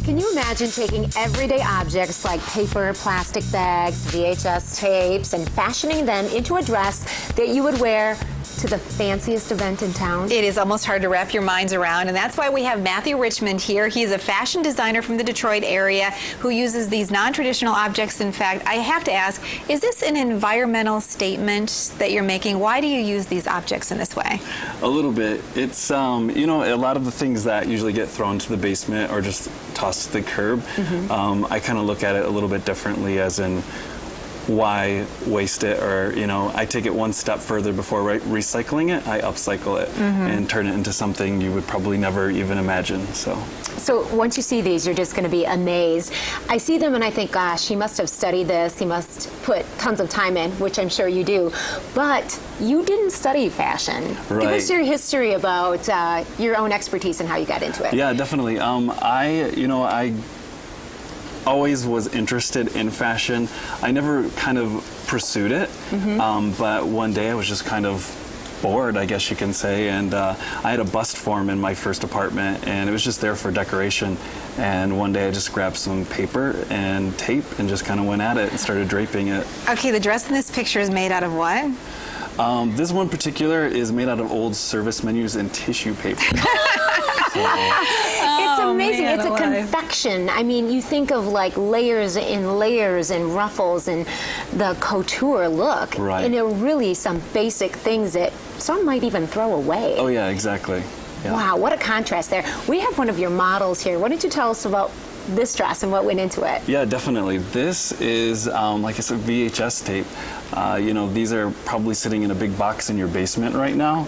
Can you imagine taking everyday objects like paper, plastic bags, VHS tapes, and fashioning them into a dress that you would wear to the fanciest event in town? It is almost hard to wrap your minds around, and that's why we have Matthew Richmond here. He's a fashion designer from the Detroit area who uses these non-traditional objects. In fact, I have to ask, is this an environmental statement that you're making? Why do you use these objects in this way? A little bit. It's, you know, a lot of the things that usually get thrown to the basement or just tossed to the curb, I kind of look at it a little bit differently, as in, why waste it? Or, you know, I take it one step further. Before recycling it, I upcycle it and turn it into something you would probably never even imagine. So once you see these, you're just going to be amazed. I see them and I think, gosh, he must have studied this. He must put tons of time in, which I'm sure you do. But you didn't study fashion. Right. Give us your history about your own expertise and how you got into it. Yeah, definitely. I always was interested in fashion. I never kind of pursued it, but one day I was just kind of bored, I guess you can say, and I had a bust form in my first apartment, and it was just there for decoration. And one day I just grabbed some paper and tape and just kind of went at it and started draping it. Okay, the dress in this picture is made out of what? This one particular is made out of old service menus and tissue paper. It's amazing. Man, it's a confection. I mean, you think of like layers and ruffles and the couture look. Right. And they're really some basic things that some might even throw away. Oh, yeah, exactly. Yeah. Wow, what a contrast there. We have one of your models here. Why don't you tell us about this dress and what went into it? Yeah, definitely. This is, like I said, VHS tape. You know, these are probably sitting in a big box in your basement right now.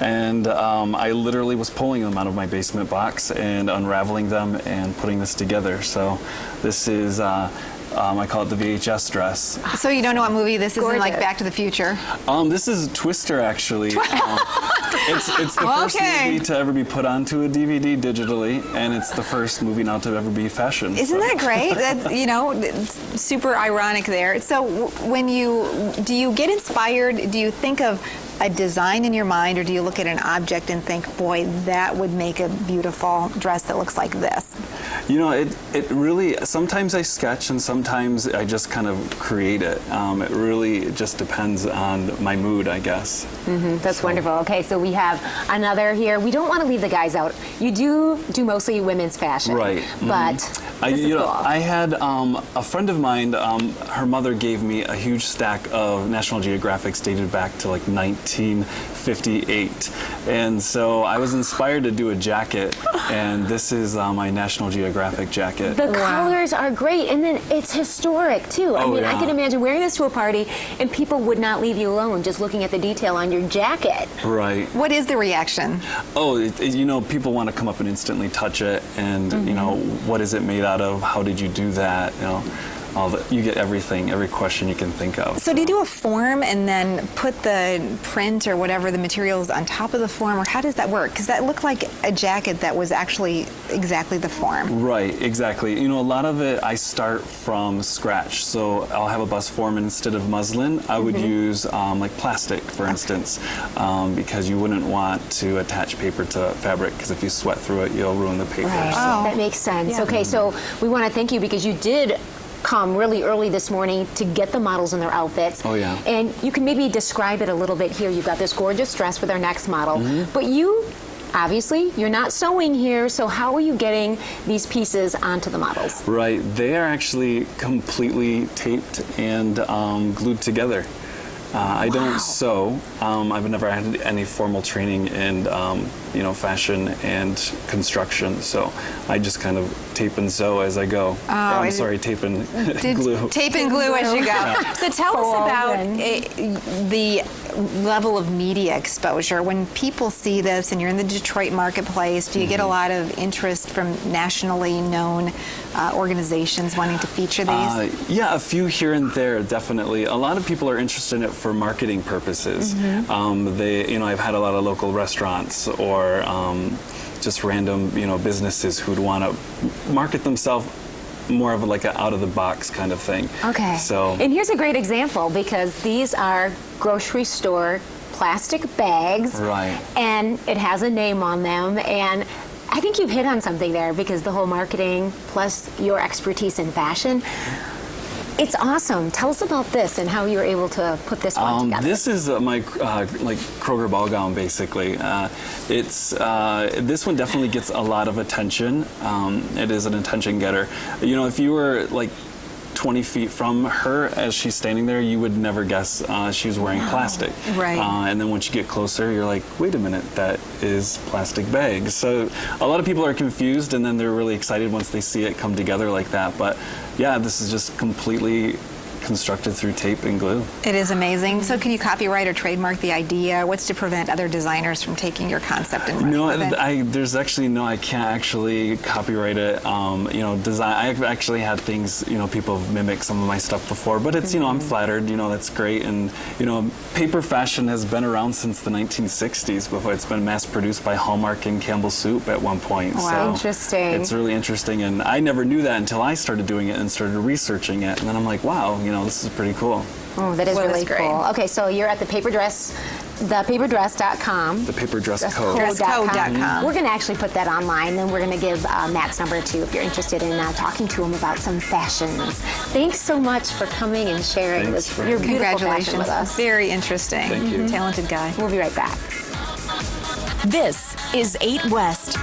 And I literally was pulling them out of my basement box and unraveling them and putting this together. So this is, I call it the VHS dress. So you don't know what movie this is in, like Gorgeous. Back to the Future? This is Twister, actually. It's the first movie to ever be put onto a DVD digitally, and it's the first movie not to ever be fashion. Isn't that great? That, you know, it's super ironic there. So do you get inspired? Do you think of a design in your mind, or do you look at an object and think, boy, that would make a beautiful dress that looks like this? You know, it really, sometimes I sketch and sometimes I just kind of create it. It really just depends on my mood, I guess. That's wonderful. Okay, so we have another here. We don't want to leave the guys out. You do mostly women's fashion. Right. But this is cool. I had a friend of mine, her mother gave me a huge stack of National Geographics dated back to like 1958. And so I was inspired to do a jacket, and this is my National Geographic jacket. The colors are great, and then it's historic too. I mean, I can imagine wearing this to a party, and people would not leave you alone just looking at the detail on your jacket. Right. What is the reaction? Oh, you know, people want to come up and instantly touch it, and you know, what is it made out of? How did you do that? You know, you get everything, every question you can think of. So do you do a form and then put the print or whatever the materials on top of the form, or how does that work? Because that looked like a jacket that was actually exactly the form. Right, exactly. You know, a lot of it I start from scratch. So I'll have a bust form, and instead of muslin, I would use like plastic, for instance, because you wouldn't want to attach paper to fabric, because if you sweat through it, you'll ruin the paper. Right. So. That makes sense. Yeah. Okay, so we want to thank you because you did come really early this morning to get the models in their outfits. Oh, yeah. And you can maybe describe it a little bit here. You've got this gorgeous dress with our next model, but you, obviously, you're not sewing here, so how are you getting these pieces onto the models? Right, they are actually completely taped and glued together. I don't sew. I've never had any formal training in, you know, fashion and construction, so I just kind of tape and sew as I go. I'm sorry, tape and glue. Tape and glue as you go. Yeah. So tell us about the level of media exposure. When people see this and you're in the Detroit marketplace, do you get a lot of interest from nationally known organizations wanting to feature these? Yeah, a few here and there, definitely. A lot of people are interested in it for marketing purposes. You know, I've had a lot of local restaurants or just random, you know, businesses who'd want to market themselves more of like an out-of-the-box kind of thing. Okay. So, and here's a great example, because these are grocery store plastic bags. Right. And it has a name on them. And I think you've hit on something there, because the whole marketing plus your expertise in fashion. It's awesome. Tell us about this and how you were able to put this one together. This is my like Kroger ball gown, basically. This one definitely gets a lot of attention. It is an attention getter. You know, if you were like 20 feet from her as she's standing there, you would never guess she was wearing plastic. Right. And then once you get closer, you're like, wait a minute, that is plastic bags. So a lot of people are confused, and then they're really excited once they see it come together like that. But yeah, this is just completely constructed through tape and glue. It is amazing. So can you copyright or trademark the idea? What's to prevent other designers from taking your concept and running with it? There's actually I can't actually copyright it. You know, design. I've actually had things, you know, people have mimicked some of my stuff before, but it's, you know, I'm flattered. You know, that's great. And you know, paper fashion has been around since the 1960s. Before it's been mass produced by Hallmark and Campbell Soup at one point. Wow, so interesting. It's really interesting, and I never knew that until I started doing it and started researching it. And then I'm like, wow, you know, this is pretty cool. Oh, that is Well, really that's great. cool. Okay, so you're at thepaperdress.com. The paper dress code. Dresscode.com. We're going to actually put that online, and we're going to give Matt's number too if you're interested in talking to him about some fashions. Thanks so much for coming and sharing Thanks this for your having me. beautiful fashion Congratulations. with us. Very interesting. Thank you. Talented guy. We'll be right back. This is 8 West.